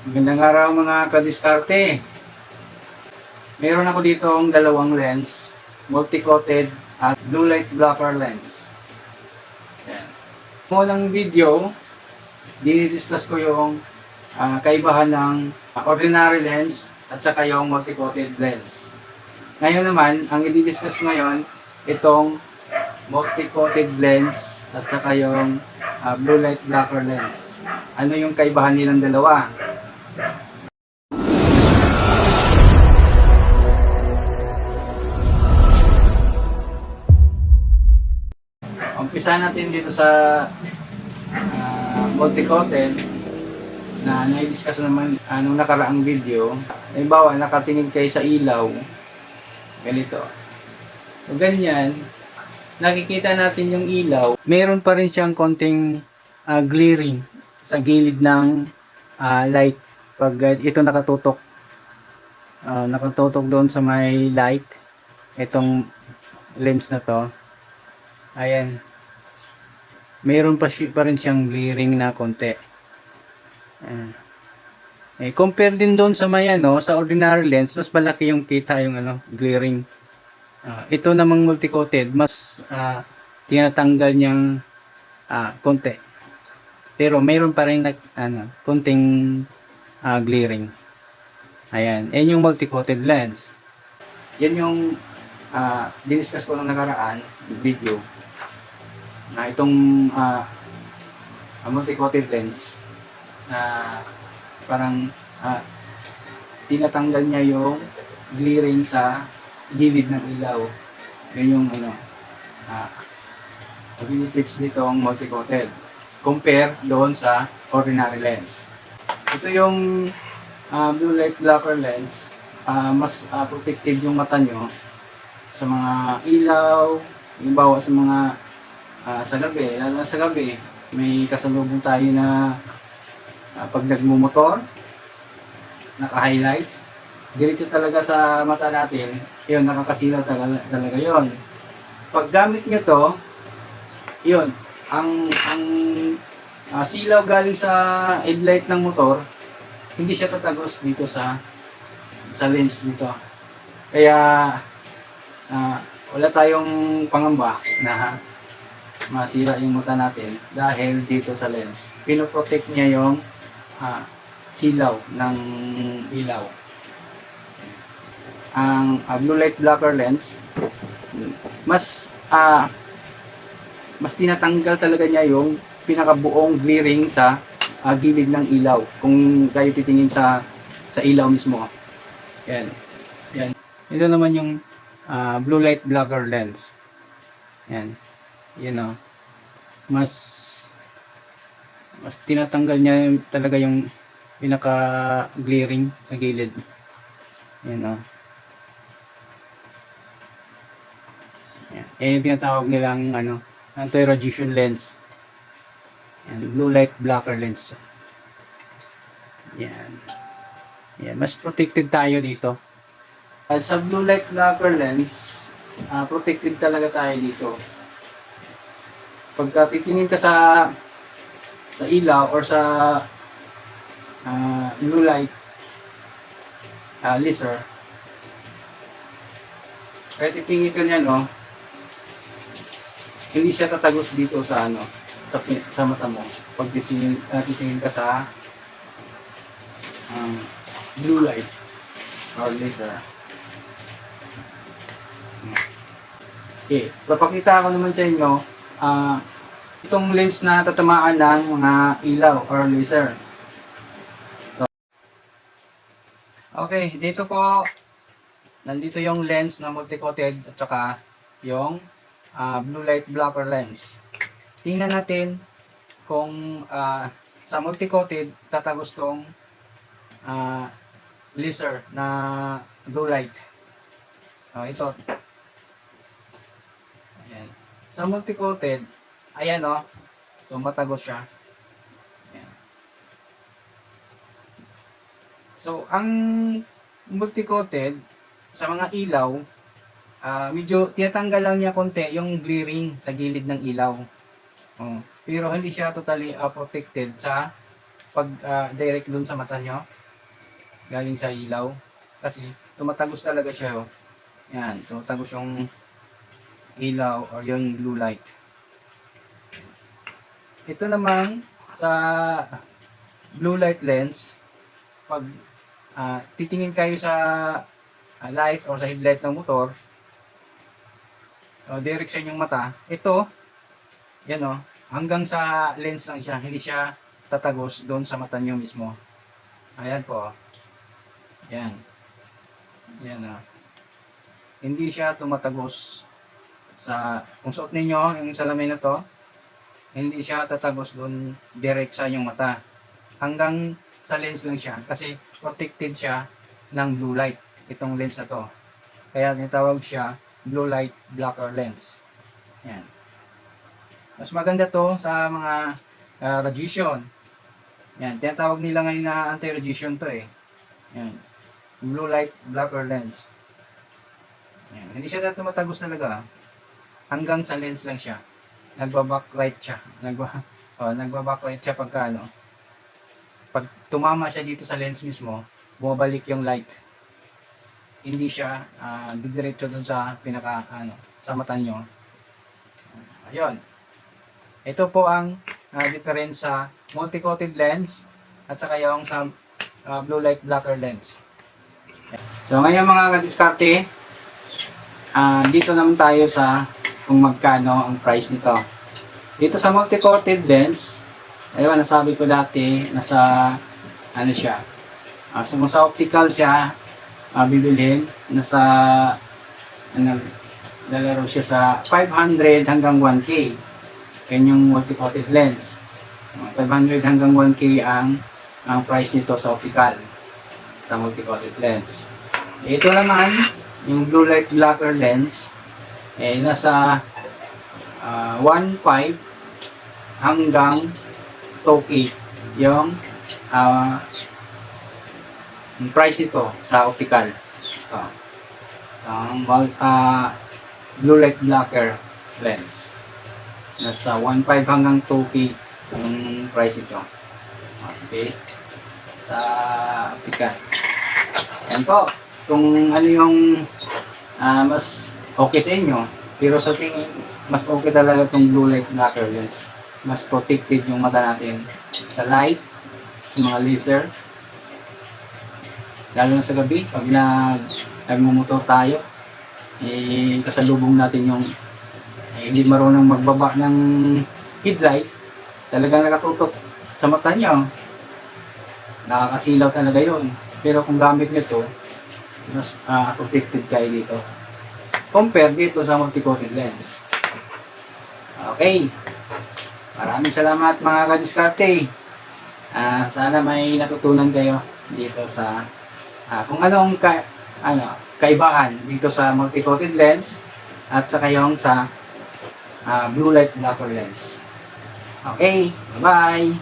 Magandang araw mga kadiskarte. Meron ako dito ang dalawang lens, multi-coated at blue light blocker lens. Yan. Sa unang video, dinidiscuss ko yung kaibahan ng ordinary lens at saka yung multi-coated lens. Ngayon naman, ang i-discuss ko ngayon, itong multi-coated lens at saka yung blue light blocker lens. Ano yung kaibahan nilang dalawa? Umpisa natin dito sa multi-coated na na-discuss naman nung nakaraang video. Halimbawa, nakatingin kayo sa ilaw. Ganito. So, ganyan. Nakikita natin yung ilaw. Meron pa rin siyang konting glaring sa gilid ng light. Pag ito nakatutok. Nakatutok doon sa may light. Itong lens na to. Ayan. Mayroon pa rin siyang glaring na konti. Compare din doon sa may sa ordinary lens, mas malaki yung kita yung glaring. Ito namang multi-coated, mas tinatanggal niyang konti. Pero mayroon pa rin konting glaring. Ayan, yan yung multi-coated lens. Yan yung diniscuss ko nung nakaraan video. Na itong multi-coated lens na parang tinatanggal niya yung glaring sa gilid ng ilaw. Yan yung benefits nitong multi-coated compare doon sa ordinary lens. Ito yung blue light blocker lens. Mas protective yung mata nyo sa mga ilaw, halimbawa sa mga sa gabi, lalo na sa gabi, may kasalubong tayo na pag nagmumotor, naka-highlight, diretso talaga sa mata natin, yun, nakakasilaw talaga yun. Pag gamit nyo to, yun, ang silaw galing sa headlight ng motor, hindi siya tatagos dito sa lens nito. Kaya, wala tayong pangamba na masira yung mata natin dahil dito sa lens. Pinoprotect niya yung silaw ng ilaw. Ang blue light blocker lens, mas tinatanggal talaga niya yung pinakabuong glaring sa gilid ng ilaw. Kung kayo titingin sa ilaw mismo. Yan. Yan. Ito naman yung blue light blocker lens. Yan. Mas tinatanggal niya talaga yung pinaka glaring sa gilid. Yan yung tinatawag nilang anti-radiation lens. Yan, blue light blocker lens. Yan, mas protected tayo dito. Sa blue light blocker lens, protected talaga tayo dito. Pagka titingin ka sa ilaw or sa blue light laser, kaya titingin ka niyan, hindi siya tatagos dito sa sa mata mo. Pag titingin ka sa blue light or laser. Okay, papakita ko naman sa inyo itong lens na tatamaan ng mga ilaw or laser. Okay, dito po nandito yung lens na multi-coated at saka yung blue light blocker lens. Tingnan natin kung sa multi-coated tatagos tong laser na blue light. Ito. Ayan. Sa multi-coated, ayan tumatagos siya. Ayan. So, ang multi-coated sa mga ilaw, medyo tinatanggal lang niya konti yung glaring sa gilid ng ilaw. Pero hindi siya totally protected sa pag direct dun sa mata nyo, galing sa ilaw. Kasi tumatagos talaga siya. Oh. Yan, tumatagos yung ilaw or yung blue light. Ito naman sa blue light lens, pag titingin kayo sa light or sa headlight ng motor, direction yung mata, ito, yan o, hanggang sa lens lang siya, hindi siya tatagos doon sa mata nyo mismo. Ayan po. Yan. Yan o. Hindi siya tumatagos sa, kung suot ninyo yung salamin na to, hindi siya tatagos doon direct sa inyong mata. Hanggang sa lens lang siya kasi protected siya ng blue light, itong lens na to. Kaya tinatawag siya blue light blocker lens. Yan. Mas maganda to sa mga radiation. Yan, tinatawag nila ngayon na anti-radiation to eh. Yan. Blue light blocker lens. Yan. Hindi siya tumatagos talaga. Hanggang sa lens lang siya. Nagba-backlight siya. Nagba-backlight siya pagka ano. Pag tumama siya dito sa lens mismo, bumabalik yung light. Hindi siya didiretso dun sa pinaka sa mata nyo. Ayun. Ito po ang difference sa multi-coated lens at saka yung sa blue light blocker lens. So ngayon mga kadiskarte, dito naman tayo sa kung magkano ang price nito. Dito sa multi-coated lens, ayun, nasabi ko dati, nasa, ano siya, sa optical siya, bibilhin, nasa, lalaro siya sa 500 hanggang 1K. Yan yung multi-coated lens. 500 hanggang 1K ang price nito sa optical, sa multi-coated lens. Ito naman, yung blue light blocker lens, nasa 1.5 hanggang 2K yung price nito sa optical. Ang blue light blocker lens. Nasa 1.5 hanggang 2K yung price nito. Okay. Sa optical. Yan po. Kung ano yung mas okay sa inyo. Pero sa tingin, mas okay talaga itong blue light blocker lens. Mas protected yung mata natin sa light, sa mga laser. Lalo na sa gabi, pag nagmumotor tayo, kasalubong natin yung hindi marunong magbaba ng headlight, talagang nakatutok sa mata niya. Nakakasilaw talaga yun. Pero kung gamit nyo to, mas protected kayo dito. Compare dito sa multi-coated lens. Okay. Maraming salamat mga kadiskarte. Sana may natutunan kayo dito sa kung anong kaibahan dito sa multi-coated lens at saka yung sa blue light blocker lens. Okay. Bye.